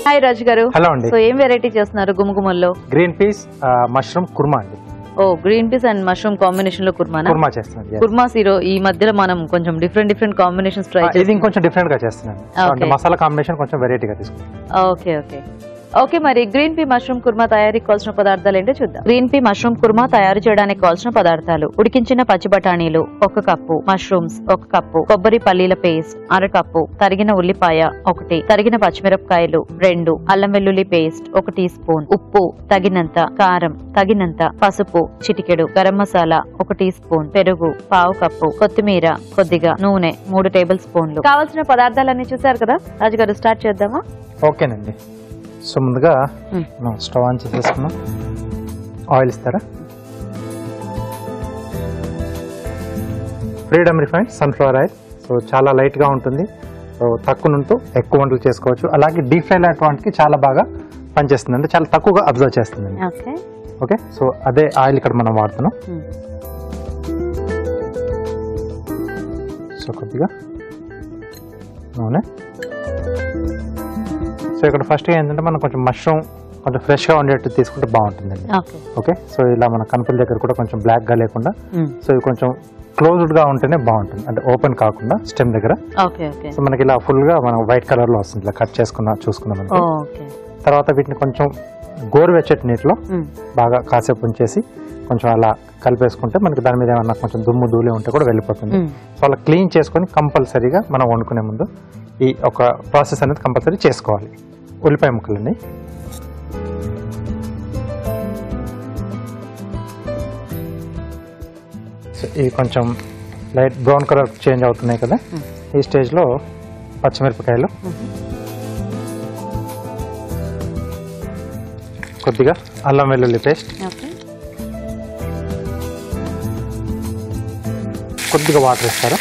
Hi రాజు గారు. Hello అండి. So ఏం వెరైటీ చేస్తున్నారు గుమగుమల్లో? గ్రీన్ పీస్ మష్రూమ్ కుర్మా అండి. ఓ, green peas and mushroom combination లో కుర్మానా? కుర్మా చేస్తున్నాను. కుర్మాస్ ఈ మధ్యలో మనం కొంచెం డిఫరెంట్ కాంబినేషన్స్ ట్రై ఇది ఇంకొంచెం డిఫరెంట్ గా చేస్తున్నాను. అంటే మసాలా కాంబినేషన్ కొంచెం వెరైటీగా తీసుకుంటాను. ఓకే మరి గ్రీన్ పీ మష్రూమ్ కుర్మా తయారీకి కావాల్సిన పదార్థాలు ఏంటో చూద్దాం. గ్రీన్ పీ మష్రూమ్ కుర్మా తయారు చేయడానికి కావాల్సిన పదార్థాలు: ఉడికించిన పచ్చి బఠానీలు 1 కప్పు, మష్రూమ్స్ 1 కప్పు, కొబ్బరి పల్లీల పేస్ట్ 1/2 కప్పు, తరిగిన ఉల్లిపాయ 1, తరిగిన పచ్చిమిరపకాయలు 2, అల్లం వెల్లుల్లి పేస్ట్ 1 టీ స్పూన్, ఉప్పు తగినంత, కారం తగినంత, పసుపు చిటికెడు, గరం మసాలా 1 టీ స్పూన్, పెరుగు 1/2 కప్పు, కొత్తిమీర కొద్దిగా, నూనె 3 టేబుల్ స్పూన్లు. కావాల్సిన పదార్థాలన్నీ చూసారు కదా రాజుగారు, స్టార్ట్ చేద్దామా? ఓకేనండి. సో ముందుగా స్టవ్ ఆన్ చేసేసుకున్నాం. ఆయిల్ ఇస్తారా? Freedom refined sunflower oil. So చాలా లైట్గా ఉంటుంది. సో తక్కువ నుండి ఎక్కువ వంటలు చేసుకోవచ్చు. అలాగే డీప్ ఫ్రై లాంటి చాలా బాగా పనిచేస్తుంది, అంటే చాలా తక్కువగా అబ్జర్వ్ చేస్తుందండి. ఓకే, సో అదే ఆయిల్ ఇక్కడ మనం వాడుతున్నాం. సో కొద్దిగా నూనె. సో ఇక్కడ ఫస్ట్ ఏంటంటే మనం కొంచెం మష్రూమ్ కొంచెం ఫ్రెష్గా ఉండేట్టు తీసుకుంటే బాగుంటుందండి. ఓకే, సో ఇలా మన కనుపుల దగ్గర కూడా కొంచెం బ్లాక్గా లేకుండా, సో ఇది కొంచెం క్లోజ్డ్గా ఉంటేనే బాగుంటుంది, అంటే ఓపెన్ కాకుండా స్టెమ్ దగ్గర. సో మనకి ఇలా ఫుల్గా మనం వైట్ కలర్లో వస్తుంది. ఇలా కట్ చూసుకున్నాం. తర్వాత వీటిని కొంచెం గోరువెచ్చటి నీటిలో బాగా కాసేపు ఉంచేసి కొంచెం అలా కలిపేసుకుంటే మనకి దాని మీద ఏమన్నా కొంచెం దుమ్ము ధూళి ఉంటే కూడా వెళ్ళిపోతుంది. సో అలా క్లీన్ చేసుకొని కంపల్సరీగా మనం వండుకునే ముందు ఈ ఒక ప్రాసెస్ అనేది కంపల్సరీ చేసుకోవాలి. ఉల్లిపాయ ముక్కలండి. సో ఇవి కొంచెం లైట్ బ్రౌన్ కలర్ చేంజ్ అవుతున్నాయి కదా, ఈ స్టేజ్లో పచ్చిమిరపకాయలు, కొద్దిగా అల్లం వెల్లుల్లి పేస్ట్, కొద్దిగా వాటర్ ఇస్తారు.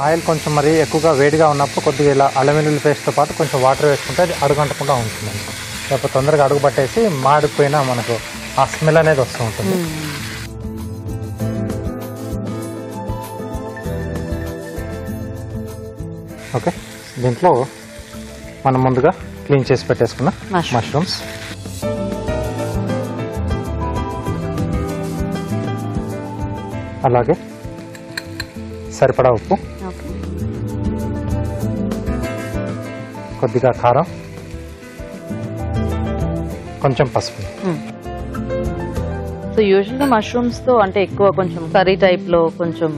ఆయిల్ కొంచెం మరీ ఎక్కువగా వేడిగా ఉన్నప్పుడు కొద్దిగా ఇలా అల్లం వెల్లుల్లి పేస్ట్తో పాటు కొంచెం వాటర్ వేసుకుంటే అది అడుగంటకుండా ఉంటుందండి. లేకపోతే తొందరగా అడుగు పట్టేసి మాడిపోయినా మనకు ఆ స్మెల్ అనేది వస్తూ ఉంటుంది. ఓకే, దీంట్లో మనం ముందుగా క్లీన్ చేసి పెట్టేసుకున్న మష్రూమ్స్, అలాగే సరిపడా ఉప్పు, కొద్దిగా కారం, కొంచెం పసుపు. సో యూజువల్గా మష్రూమ్స్ తో అంటే ఎక్కువ కొంచెం కర్రీ టైప్ లో కొంచెం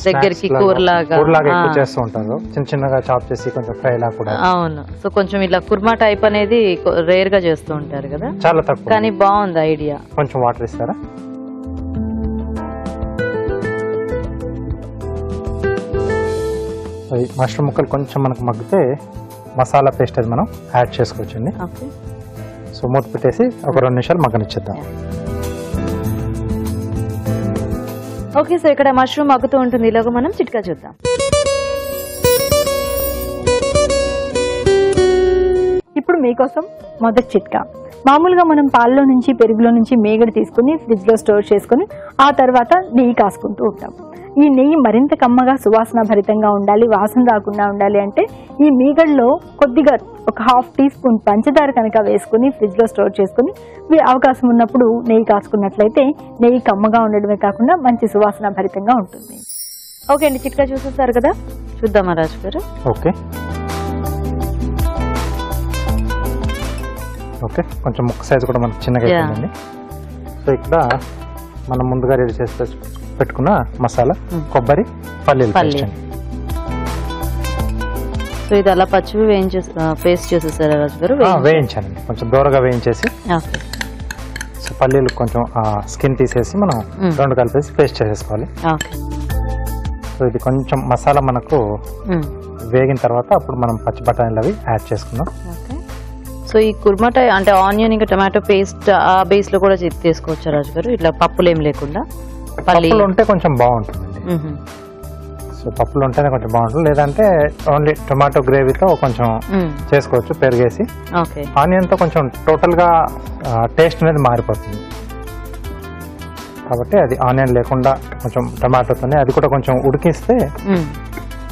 దగ్గరికి కూరలాగా ఎక్కువ చేస్తూ ఉంటారు, చిన్న చిన్నగా చాప్ చేసి కొంచెం ఫ్రై లా కూడా. అవును, సో కొంచెం ఇలా కుర్మా టైప్ అనేది రేర్ గా చేస్తూ ఉంటారు కదా, చాలా తక్కువ. కానీ బాగుంది ఐడియా. కొంచెం వాటర్ ఇస్తారా? మష్రూమ్ ముక్కలు కొంచెం మనకు మగ్గితే మసాలా పేస్ట్ అది మనం యాడ్ చేసుకోవచ్చండి. సో మూత పెట్టేసి ఒక 2 నిమిషాలు మగ్గనిచ్చేద్దాం. ఓకే, సో ఇక్కడ మష్రూమ్ మగ్గుతూ ఉంటుంది. ఇలాగ మనం చిట్కా చూద్దాం. ఇప్పుడు మీకోసం మొదటి చిట్కా. మామూలుగా మనం పాలలో నుంచి పెరుగులో నుంచి మేగడ తీసుకుని ఫ్రిడ్జ్ లో స్టోర్ చేసుకుని ఆ తర్వాత నెయ్యి కాసుకుంటూ ఉంటాం. ఈ నెయ్యి మరింత కమ్మగా సువాసన భరితంగా ఉండాలి, వాసన రాకుండా ఉండాలి అంటే ఈ మీగడలో కొద్దిగా ఒక 1/2 టీ స్పూన్ పంచదార కనుక వేసుకుని ఫ్రిడ్జ్ లో స్టోర్ చేసుకుని అవకాశం ఉన్నప్పుడు నెయ్యి కాసుకున్నట్లయితే నెయ్యి కమ్మగా ఉండడమే కాకుండా మంచి సువాసన భరితంగా ఉంటుంది. ఓకే అండి, చిట్కా చూసేస్తారు కదా, చూద్దామా రాజు గారు? ఓకే ఓకే, కొంచెం ముక్క సైజు కూడా మనకు చిన్నగా అయిపోయిందండి. సో ఇక్కడ మనం ముందుగా రెడీ చేసి పెట్టుకున్న మసాలా, కొబ్బరి పల్లీలు పేస్ట్. సో ఇది అలా పచ్చివి పేస్ట్ చేసేసారా రాజు గారు? వేయించానండి, కొంచెం దూరగా వేయించేసి. సో పల్లీలు కొంచెం స్కిన్ తీసేసి మనం 2 కలిపేసి పేస్ట్ చేసేసుకోవాలి. సో ఇది కొంచెం మసాలా మనకు వేగిన తర్వాత అప్పుడు మనం పచ్చి బఠానీలు అవి యాడ్ చేసుకుందాం. సో ఈ కుర్మా అంటే ఆనియన్ ఇంకా టమాటో పేస్ట్ ఆ బేస్ లో కూడా తీసుకోవచ్చా రాజు గారు? ఇట్లా పప్పులు ఏం లేకుండా పప్పులు ఉంటే కొంచెం బాగుంటుందండి. సో పప్పులు ఉంటేనే కొంచెం బాగుంటుంది, లేదంటే ఓన్లీ టొమాటో గ్రేవీతో కొంచెం చేసుకోవచ్చు పెరిగేసి. ఆనియన్ తో కొంచెం టోటల్ గా టేస్ట్ అనేది మారిపోతుంది. కాబట్టి అది ఆనియన్ లేకుండా కొంచెం టమాటోతోనే అది కూడా కొంచెం ఉడికిస్తే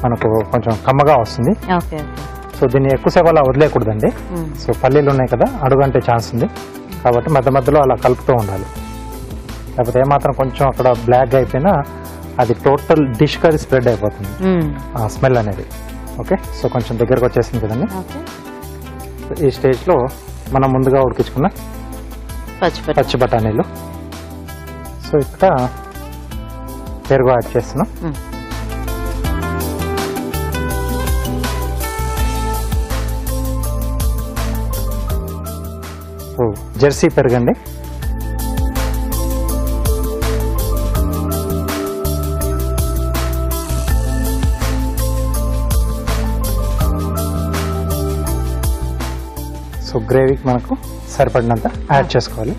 మనకు కొంచెం కమ్మగా వస్తుంది. సో దీన్ని ఎక్కువసేపు అలా వదిలేయకూడదండి. సో పల్లీలు ఉన్నాయి కదా, అడుగంటే ఛాన్స్ ఉంది కాబట్టి మధ్య మధ్యలో అలా కలుపుతూ ఉండాలి. లేకపోతే ఏమాత్రం కొంచెం అక్కడ బ్లాక్ అయిపోయినా అది టోటల్ డిష్ కర్రీ స్ప్రెడ్ అయిపోతుంది ఆ స్మెల్ అనేది. ఓకే, సో కొంచెం దగ్గరకు వచ్చేసింది కదండి. ఈ స్టేజ్లో మనం ముందుగా ఉడికించుకున్న పచ్చి బఠానీలు, సో ఇక్కడ పెరుగు యాడ్ చేస్తున్నాం. సో జెర్సీ పెరుగండి. సో గ్రేవీకి మనకు సరిపడినంత యాడ్ చేసుకోవాలి.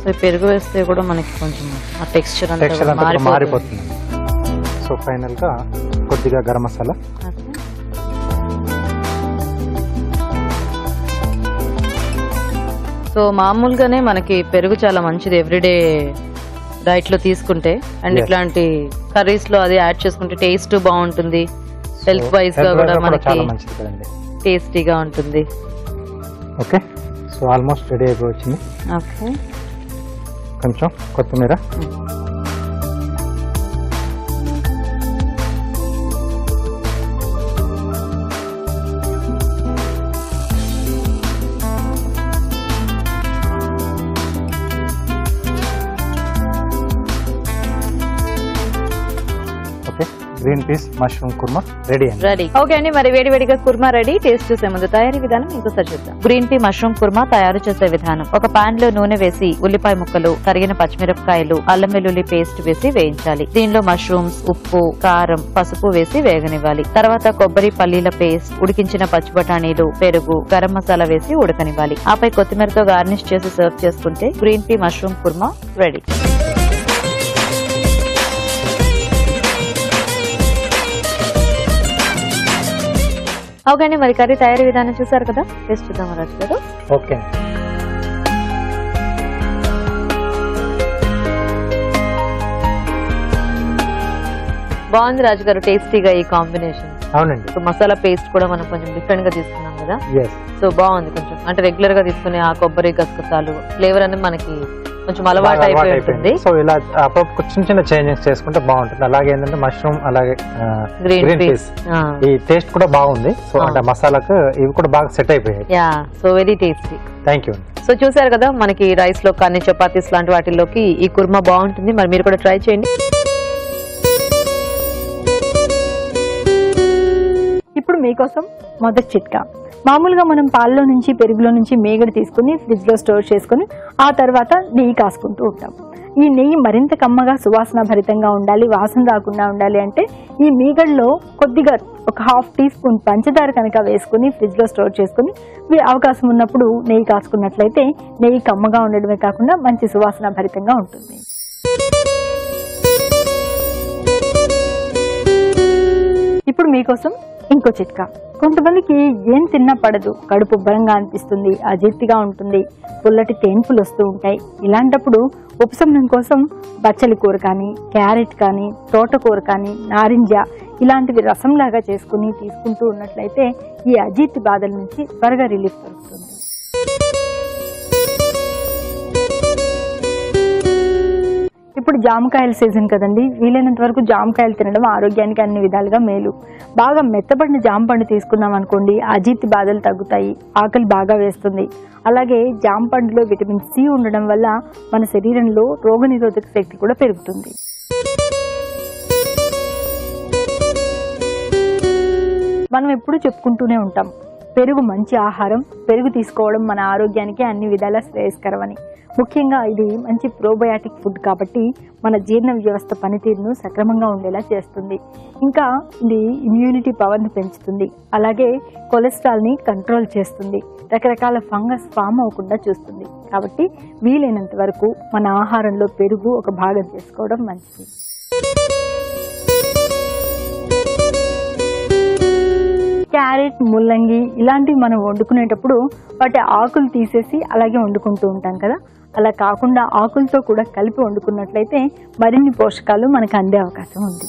సో పెరుగు వేస్తే కూడా మనకి కొంచెం ఆ టెక్స్చర్ అంతా మారిపోతుంది. సో ఫైనల్ గా కొద్దిగా గరం మసాలా, సో మామూలుగానే మనకి పెరుగు చాలా మంచిది ఎవ్రీడే డైట్ లో తీసుకుంటే, అండ్ ఇట్లాంటి కర్రీస్ లో అది యాడ్ చేసుకుంటే టేస్ట్ బాగుంటుంది, హెల్త్ వైజ్ గా కూడా మనకి టేస్టీగా ఉంటుంది. ఓకే, సో ఆల్మోస్ట్ రెడీ అయిపోయింది. ఓకే, కొంచెం కొత్తిమీర, green peas mushroom kurma ready ready. Okay అండి, మరి వేడివేడిగా కుర్మా రెడీ. టేస్ట్ చూసే ముందు తయారీ విధానం ఇంకోసారి చూద్దాం. గ్రీన్ పీ మష్రూమ్ కుర్మా తయారు చేసే విధానం: ఒక పాన్ లో నూనె వేసి ఉల్లిపాయ ముక్కలు, తరిగిన పచ్చిమిరపకాయలు, అల్లం వెల్లుల్లి పేస్ట్ వేసి వేయించాలి. దీనిలో మష్రూమ్స్, ఉప్పు, కారం, పసుపు వేసి వేగనివ్వాలి. తర్వాత కొబ్బరి పల్లీల పేస్ట్, ఉడికించిన పచ్చి బఠానీలు, పెరుగు, గరం మసాలా వేసి ఉడకనివ్వాలి. ఆపై కొత్తిమీరతో గార్నిష్ చేసి సర్వ్ చేసుకుంటే green pea mushroom kurma ready. Okay అండి, మరి కర్రీ తయారీ విధానం చూసారు కదా, టేస్ట్ చూద్దాం రాజు గారు. ఓకే, బాగుంది రాజు గారు, టేస్టీగా ఈ కాంబినేషన్. అవునండి, మసాలా పేస్ట్ కూడా మనం కొంచెం డిఫరెంట్ గా తీసుకున్నాం కదా, సో బాగుంది. కొంచెం అంటే రెగ్యులర్ గా తీసుకునే ఆ కొబ్బరి గసగసాలు ఫ్లేవర్ అనేది మనకి కొంచెం అలవాటు అయిపోయి ఉంటుంది. సో ఇలా చిన్న చిన్న చేంజెస్ చేసుకుంటే బాగుంటుంది. అలాగే ఏంటంటే మష్రూమ్, అలాగే గ్రీన్ పీస్ ఈ టేస్ట్ కూడా బాగుంది. సో అంటే మసాలాకు ఇవి కూడా బాగా సెట్ అయిపోయాయి. Yeah, so very tasty. Thank you. So చూసారు కదా, మనకి రైస్ లో కానీ చపాతీస్ లాంటి వాటిల్లోకి ఈ కుర్మా బాగుంటుంది. మరి మీరు కూడా ట్రై చేయండి. ఇప్పుడు మీకోసం మొదటి చిట్కా. మామూలుగా మనం పాలలో నుంచి పెరుగులో నుంచి మేగడ తీసుకుని ఫ్రిడ్జ్ లో స్టోర్ చేసుకుని ఆ తర్వాత నెయ్యి కాసుకుంటూ ఉంటాం. ఈ నెయ్యి మరింత కమ్మగా సువాసన భరితంగా ఉండాలి, వాసన రాకుండా ఉండాలి అంటే ఈ మీగడలో కొద్దిగా ఒక 1/2 టీ స్పూన్ పంచదార కనుక వేసుకుని ఫ్రిడ్జ్ లో స్టోర్ చేసుకుని అవకాశం ఉన్నప్పుడు నెయ్యి కాసుకున్నట్లయితే నెయ్యి కమ్మగా ఉండడమే కాకుండా మంచి సువాసన భరితంగా ఉంటుంది. ఇప్పుడు మీకోసం ఇంకో చిట్కా. కొంతమందికి ఏం తిన్నా పడదు, కడుపు ఉబ్బరంగా అనిపిస్తుంది, అజీర్తిగా ఉంటుంది, పుల్లటి తేన్పులు వస్తూ ఉంటాయి. ఇలాంటప్పుడు ఉపశమనం కోసం బచ్చలి కూర కానీ, క్యారెట్ కానీ, తోటకూర కానీ, నారింజ ఇలాంటివి రసంలాగా చేసుకుని తీసుకుంటూ ఉన్నట్లయితే ఈ అజీర్తి బాధల నుంచి త్వరగా రిలీఫ్ దొరుకుతుంది. ఇప్పుడు జామకాయల సీజన్ కదండి, వీలైనంత వరకు జామకాయలు తినడం ఆరోగ్యానికి అన్ని విధాలుగా మేలు. బాగా మెత్తబడిన జామ పండు తీసుకున్నాం అనుకోండి, అజీర్తి బాధలు తగ్గుతాయి, ఆకలి బాగా వేస్తుంది. అలాగే జామ పండులో విటమిన్ సి ఉండడం వల్ల మన శరీరంలో రోగనిరోధక శక్తి కూడా పెరుగుతుంది. మనం ఎప్పుడూ చెప్పుకుంటూనే ఉంటాం, పెరుగు మంచి ఆహారం, పెరుగు తీసుకోవడం మన ఆరోగ్యానికి అన్ని విధాలా శ్రేయస్కరమని. ముఖ్యంగా ఇది మంచి ప్రోబయాటిక్ ఫుడ్ కాబట్టి మన జీర్ణ వ్యవస్థ పనితీరును సక్రమంగా ఉండేలా చేస్తుంది. ఇంకా ఇది ఇమ్యూనిటీ పవర్ని పెంచుతుంది, అలాగే కొలెస్ట్రాల్ని కంట్రోల్ చేస్తుంది, రకరకాల ఫంగస్ ఫామ్ అవ్వకుండా చూస్తుంది. కాబట్టి వీలైనంత వరకు మన ఆహారంలో పెరుగు ఒక భాగం చేసుకోవడం మంచిది. క్యారెట్ క్యారెట్, ముల్లంగి ఇలాంటివి మనం వండుకునేటప్పుడు వాటి ఆకులు తీసేసి అలాగే వండుకుంటూ ఉంటాం కదా. అలా కాకుండా ఆకులతో కూడా కలిపి వండుకున్నట్లయితే మరిన్ని పోషకాలు మనకు అందే అవకాశం ఉంది.